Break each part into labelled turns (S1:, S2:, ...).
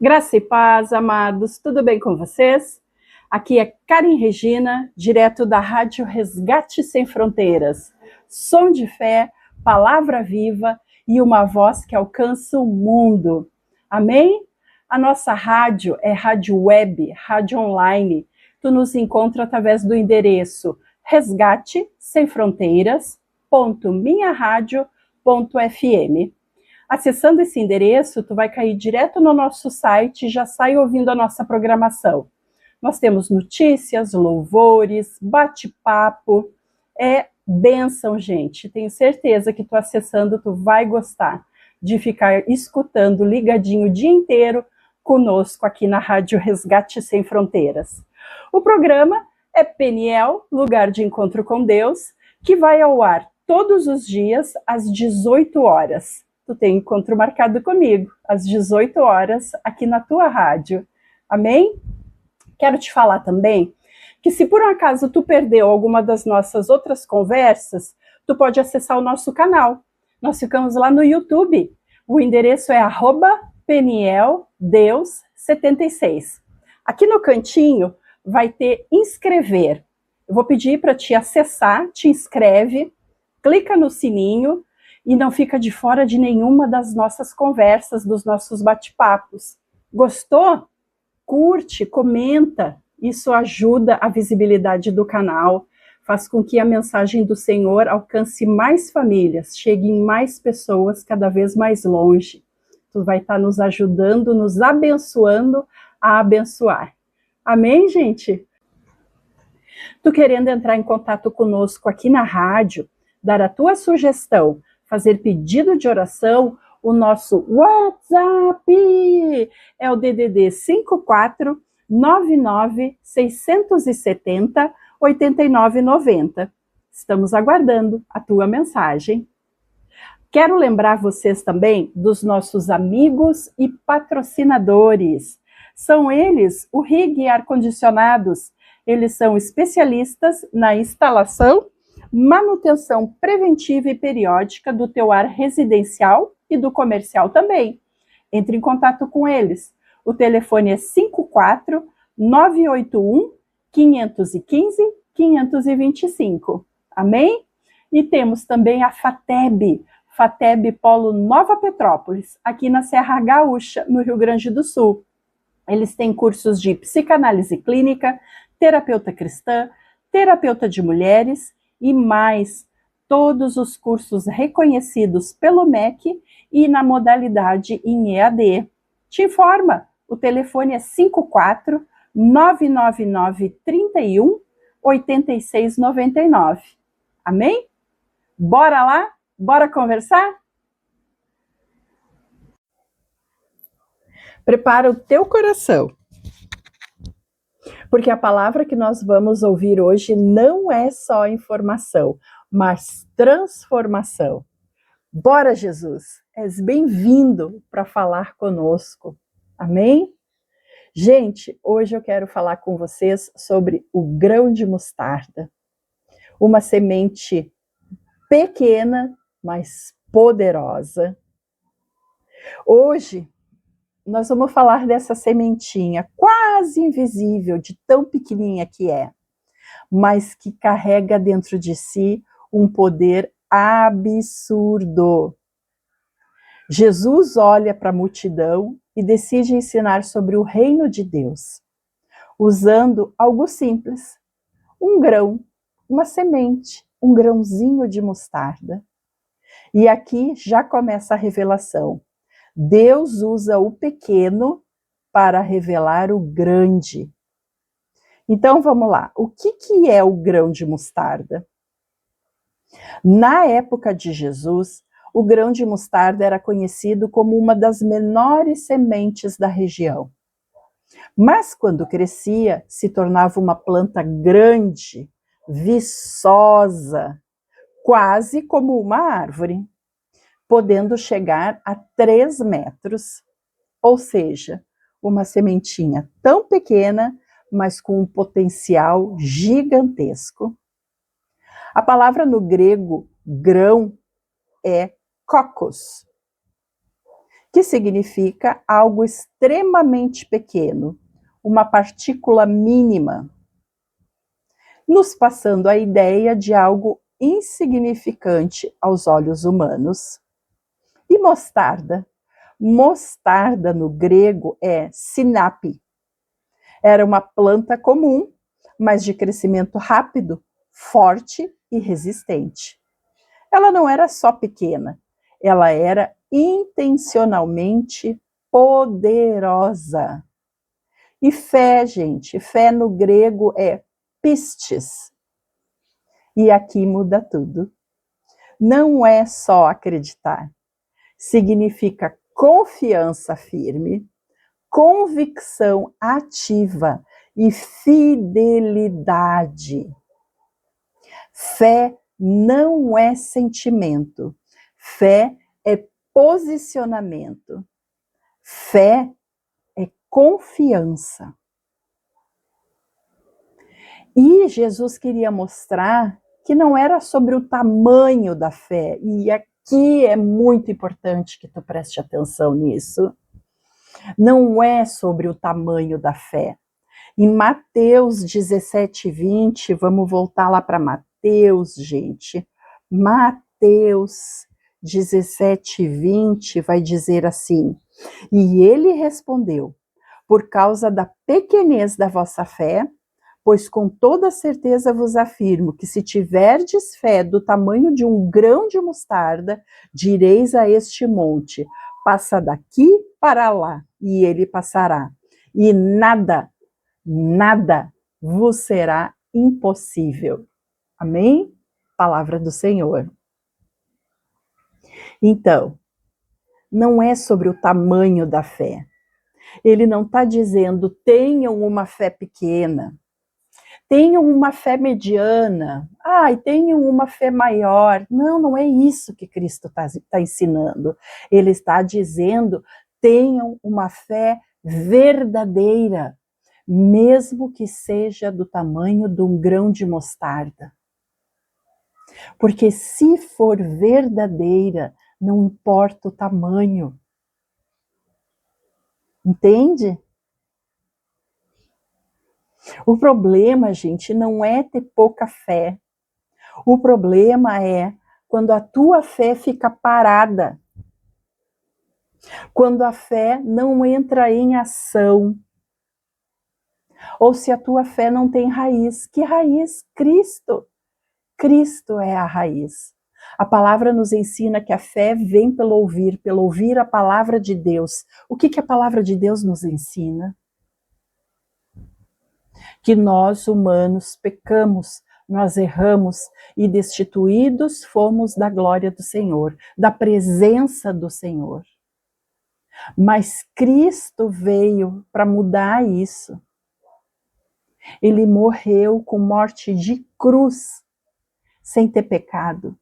S1: Graça e paz, amados, tudo bem com vocês? Aqui é Karen Regina, direto da Rádio Resgate Sem Fronteiras. Som de fé, palavra viva e uma voz que alcança o mundo. Amém? A nossa rádio é rádio web, rádio online. Tu nos encontra através do endereço resgatesemfronteiras.minharadio.fm. Acessando esse endereço, tu vai cair direto no nosso site e já sai ouvindo a nossa programação. Nós temos notícias, louvores, bate-papo, é bênção, gente. Tenho certeza que tu acessando, tu vai gostar de ficar escutando ligadinho o dia inteiro conosco aqui na Rádio Resgate Sem Fronteiras. O programa é Peniel, Lugar de Encontro com Deus, que vai ao ar todos os dias às 18 horas. Tu tem encontro marcado comigo, às 18 horas, aqui na tua rádio. Amém? Quero te falar também que se por um acaso tu perdeu alguma das nossas outras conversas, tu pode acessar o nosso canal. Nós ficamos lá no YouTube. O endereço é @PenielDeus76. Aqui no cantinho vai ter inscrever. Eu vou pedir para te acessar, te inscreve, clica no sininho, e não fica de fora de nenhuma das nossas conversas, dos nossos bate-papos. Gostou? Curte, comenta. Isso ajuda a visibilidade do canal, faz com que a mensagem do Senhor alcance mais famílias, chegue em mais pessoas cada vez mais longe. Tu vai estar nos ajudando, nos abençoando a abençoar. Amém, gente? Tu querendo entrar em contato conosco aqui na rádio, dar a tua sugestão, fazer pedido de oração, o nosso WhatsApp é o DDD 54 99 670 8990. Estamos aguardando a tua mensagem. Quero lembrar vocês também dos nossos amigos e patrocinadores. São eles o RIG Ar-Condicionados. Eles são especialistas na instalação, manutenção preventiva e periódica do teu ar residencial e do comercial também. Entre em contato com eles. O telefone é 54 981 515 525. Amém? E temos também a FATEB Polo Nova Petrópolis, aqui na Serra Gaúcha, no Rio Grande do Sul. Eles têm cursos de psicanálise clínica, terapeuta cristã, terapeuta de mulheres e mais, todos os cursos reconhecidos pelo MEC e na modalidade em EAD. Te informa, o telefone é 54 999 31 8699. Amém? Bora lá? Bora conversar? Prepara o teu coração, porque a palavra que nós vamos ouvir hoje não é só informação, mas transformação. Bora, Jesus! És bem-vindo para falar conosco. Amém? Gente, hoje eu quero falar com vocês sobre o grão de mostarda. Uma semente pequena, mas poderosa. Hoje, nós vamos falar dessa sementinha quase invisível, de tão pequenininha que é, mas que carrega dentro de si um poder absurdo. Jesus olha para a multidão e decide ensinar sobre o reino de Deus, usando algo simples, um grão, uma semente, um grãozinho de mostarda. E aqui já começa a revelação. Deus usa o pequeno para revelar o grande. Então vamos lá, o que é o grão de mostarda? Na época de Jesus, o grão de mostarda era conhecido como uma das menores sementes da região. Mas quando crescia, se tornava uma planta grande, viçosa, quase como uma árvore, podendo chegar a 3 metros. Ou seja, uma sementinha tão pequena, mas com um potencial gigantesco. A palavra no grego grão é kokos, que significa algo extremamente pequeno, uma partícula mínima, nos passando a ideia de algo insignificante aos olhos humanos. E mostarda? Mostarda no grego é sinapi. Era uma planta comum, mas de crescimento rápido, forte e resistente. Ela não era só pequena, ela era intencionalmente poderosa. E fé, gente, fé no grego é pistes. E aqui muda tudo. Não é só acreditar. Significa confiança firme, convicção ativa e fidelidade. Fé não é sentimento. Fé é posicionamento. Fé é confiança. E Jesus queria mostrar que não era sobre o tamanho da fé. E aqui é muito importante que tu preste atenção nisso. Não é sobre o tamanho da fé. Em Mateus 17:20, vamos voltar lá para Mateus, gente. Mateus 17:20 vai dizer assim: e ele respondeu, por causa da pequenez da vossa fé, pois com toda certeza vos afirmo que se tiverdes fé do tamanho de um grão de mostarda, direis a este monte, passa daqui para lá, e ele passará. E nada vos será impossível. Amém? Palavra do Senhor. Então, não é sobre o tamanho da fé. Ele não está dizendo tenham uma fé pequena, tenham uma fé mediana, tenham uma fé maior. Não, não é isso que Cristo está ensinando. Ele está dizendo tenham uma fé verdadeira, mesmo que seja do tamanho de um grão de mostarda. Porque se for verdadeira, não importa o tamanho. Entende? O problema, gente, não é ter pouca fé. O problema é quando a tua fé fica parada. Quando a fé não entra em ação. Ou se a tua fé não tem raiz. Que raiz? Cristo. Cristo é a raiz. A palavra nos ensina que a fé vem pelo ouvir a palavra de Deus. O que a palavra de Deus nos ensina? Que nós, humanos, pecamos, nós erramos e destituídos fomos da glória do Senhor, da presença do Senhor. Mas Cristo veio para mudar isso. Ele morreu com morte de cruz, sem ter pecado,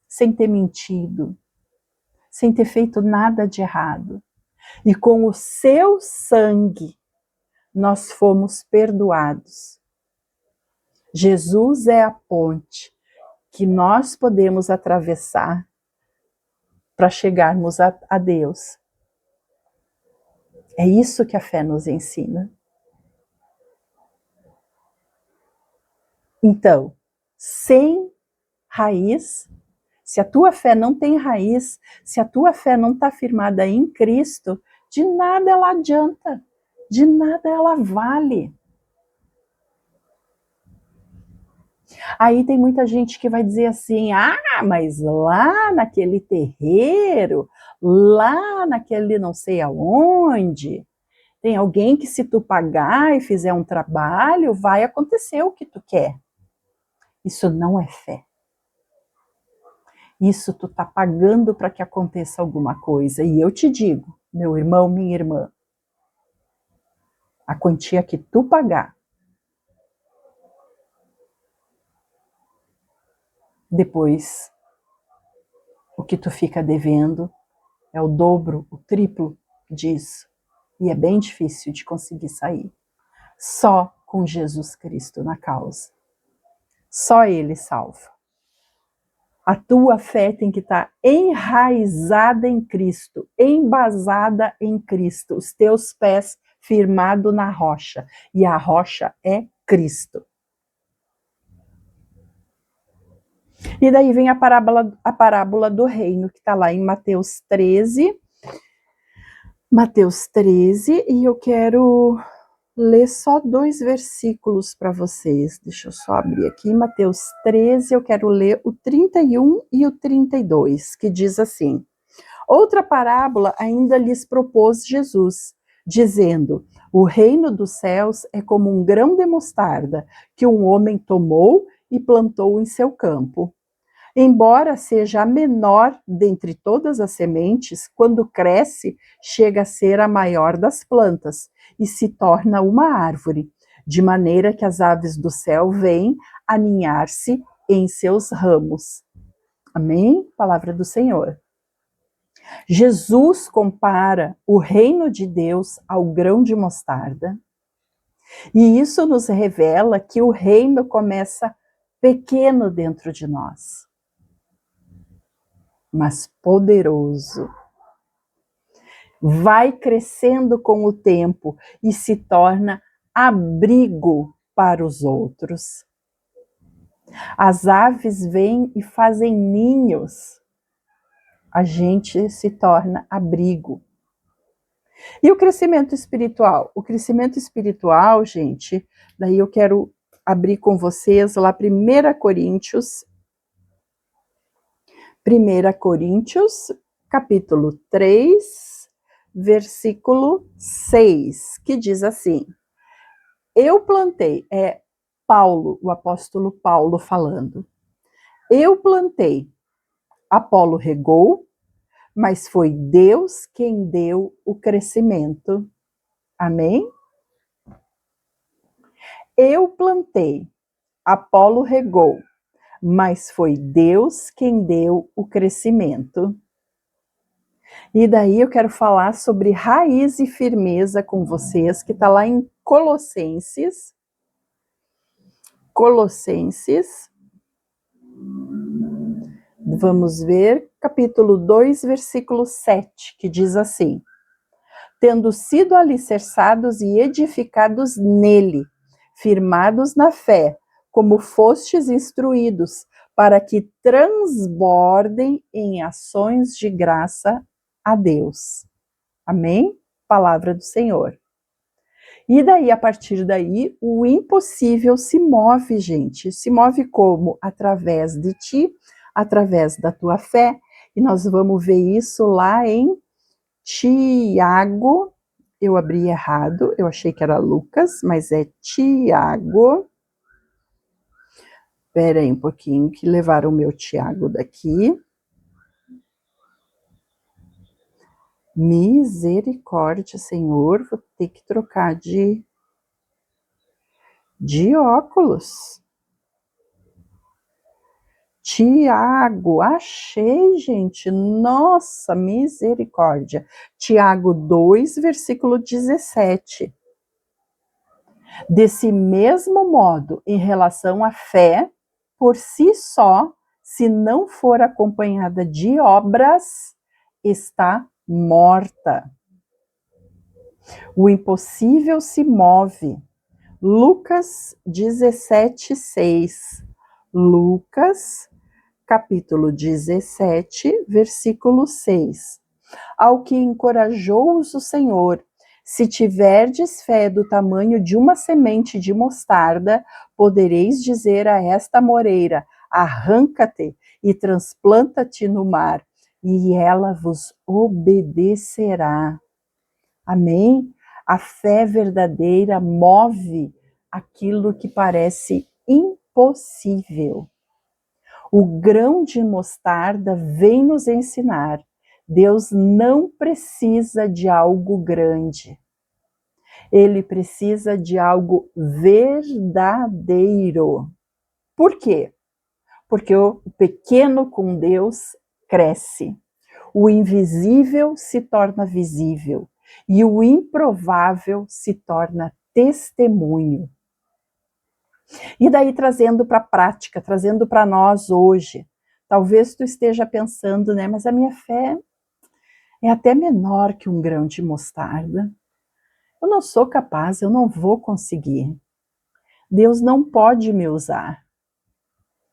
S1: sem ter mentido, sem ter feito nada de errado. E com o seu sangue, nós fomos perdoados. Jesus é a ponte que nós podemos atravessar para chegarmos a Deus. É isso que a fé nos ensina. Então, sem raiz, se a tua fé não tem raiz, se a tua fé não está firmada em Cristo, de nada ela adianta, de nada ela vale. Aí tem muita gente que vai dizer assim, mas lá naquele terreiro, lá naquele não sei aonde, tem alguém que se tu pagar e fizer um trabalho, vai acontecer o que tu quer. Isso não é fé. Isso tu tá pagando para que aconteça alguma coisa. E eu te digo, meu irmão, minha irmã, a quantia que tu pagar, depois o que tu fica devendo é o dobro, o triplo disso. E é bem difícil de conseguir sair. Só com Jesus Cristo na causa. Só Ele salva. A tua fé tem que estar enraizada em Cristo, embasada em Cristo, os teus pés firmados na rocha. E a rocha é Cristo. E daí vem a parábola do reino, que está lá em Mateus 13. Mateus 13, e eu quero ler só 2 versículos para vocês. Deixa eu só abrir aqui. Mateus 13, eu quero ler o 31 e o 32, que diz assim: outra parábola ainda lhes propôs Jesus, dizendo: o reino dos céus é como um grão de mostarda, que um homem tomou e plantou em seu campo. Embora seja a menor dentre todas as sementes, quando cresce, chega a ser a maior das plantas e se torna uma árvore, de maneira que as aves do céu vêm aninhar-se em seus ramos. Amém? Palavra do Senhor. Jesus compara o reino de Deus ao grão de mostarda, e isso nos revela que o reino começa pequeno dentro de nós, mas poderoso. Vai crescendo com o tempo e se torna abrigo para os outros. As aves vêm e fazem ninhos. A gente se torna abrigo. E o crescimento espiritual? O crescimento espiritual, gente, daí eu quero abrir com vocês lá 1 Coríntios, capítulo 3, versículo 6, que diz assim: eu plantei, é Paulo, o apóstolo Paulo falando, eu plantei, Apolo regou, mas foi Deus quem deu o crescimento. Amém? Eu plantei, Apolo regou, mas foi Deus quem deu o crescimento. E daí eu quero falar sobre raiz e firmeza com vocês, que está lá em Colossenses. Colossenses. Vamos ver, capítulo 2, versículo 7, que diz assim: tendo sido alicerçados e edificados nele, firmados na fé, como fostes instruídos, para que transbordem em ações de graça a Deus. Amém? Palavra do Senhor. E daí, a partir daí, o impossível se move, gente. Se move como? Através de ti, através da tua fé. E nós vamos ver isso lá em Tiago. Eu abri errado, eu achei que era Lucas, mas é Tiago. Espera aí um pouquinho, que levaram o meu Tiago daqui. Misericórdia, Senhor, vou ter que trocar de óculos. Tiago, achei, gente, nossa, misericórdia. Tiago 2, versículo 17. Desse mesmo modo, em relação à fé, por si só, se não for acompanhada de obras, está morta. O impossível se move. Lucas 17, 6. Lucas, capítulo 17, versículo 6. Ao que encorajou-os o Senhor: se tiverdes fé do tamanho de uma semente de mostarda, podereis dizer a esta moreira: arranca-te e transplanta-te no mar, e ela vos obedecerá. Amém? A fé verdadeira move aquilo que parece impossível. O grão de mostarda vem nos ensinar: Deus não precisa de algo grande. Ele precisa de algo verdadeiro. Por quê? Porque o pequeno com Deus cresce. O invisível se torna visível. E o improvável se torna testemunho. E daí, trazendo para a prática, trazendo para nós hoje, Talvez tu esteja pensando, né, mas a minha fé é até menor que um grão de mostarda. Eu não sou capaz, eu não vou conseguir. Deus não pode me usar.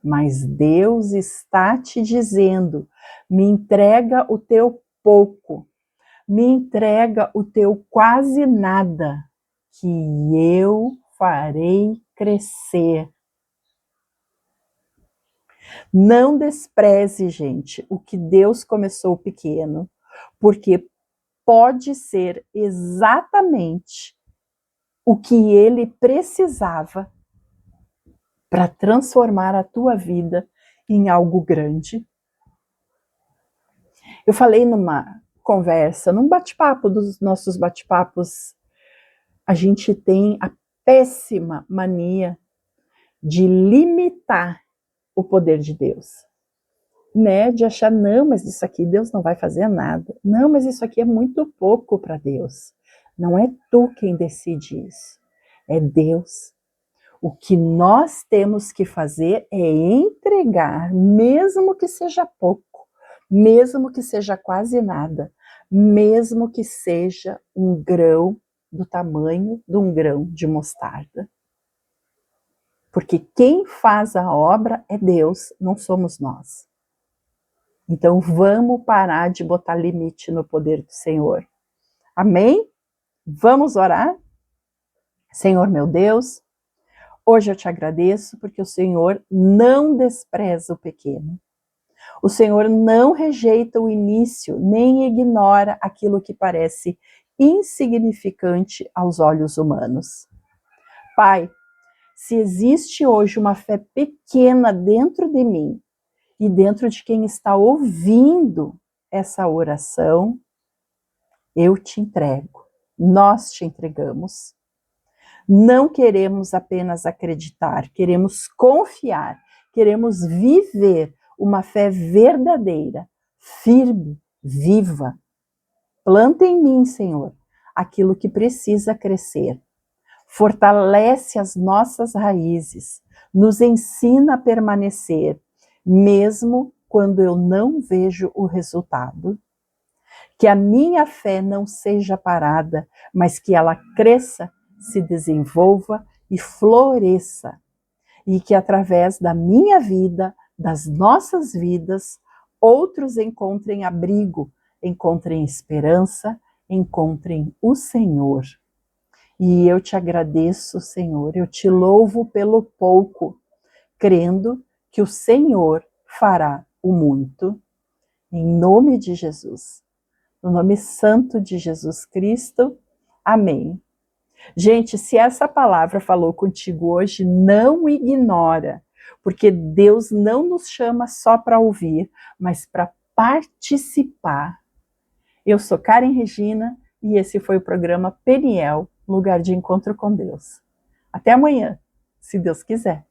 S1: Mas Deus está te dizendo, me entrega o teu pouco, me entrega o teu quase nada, que eu farei crescer. Não despreze, gente, o que Deus começou pequeno, porque pode ser exatamente o que Ele precisava para transformar a tua vida em algo grande. Eu falei numa conversa, num bate-papo dos nossos bate-papos, a gente tem a péssima mania de limitar o poder de Deus, né? De achar, não, mas isso aqui Deus não vai fazer nada. Não, mas isso aqui é muito pouco para Deus. Não é tu quem decide isso, é Deus. O que nós temos que fazer é entregar, mesmo que seja pouco, mesmo que seja quase nada, mesmo que seja um grão do tamanho de um grão de mostarda. Porque quem faz a obra é Deus, não somos nós. Então vamos parar de botar limite no poder do Senhor. Amém? Vamos orar? Senhor meu Deus, hoje eu te agradeço porque o Senhor não despreza o pequeno. O Senhor não rejeita o início, nem ignora aquilo que parece insignificante aos olhos humanos. Pai, se existe hoje uma fé pequena dentro de mim e dentro de quem está ouvindo essa oração, eu te entrego, nós te entregamos. Não queremos apenas acreditar, queremos confiar, queremos viver uma fé verdadeira, firme, viva. Planta em mim, Senhor, aquilo que precisa crescer. Fortalece as nossas raízes, nos ensina a permanecer, mesmo quando eu não vejo o resultado. Que a minha fé não seja parada, mas que ela cresça, se desenvolva e floresça. E que através da minha vida, das nossas vidas, outros encontrem abrigo, encontrem esperança, encontrem o Senhor. E eu te agradeço, Senhor, eu te louvo pelo pouco, crendo que o Senhor fará o muito. Em nome de Jesus. No nome santo de Jesus Cristo. Amém. Gente, se essa palavra falou contigo hoje, não ignora, porque Deus não nos chama só para ouvir, mas para participar. Eu sou Karen Regina e esse foi o programa Peniel, Lugar de Encontro com Deus. Até amanhã, se Deus quiser.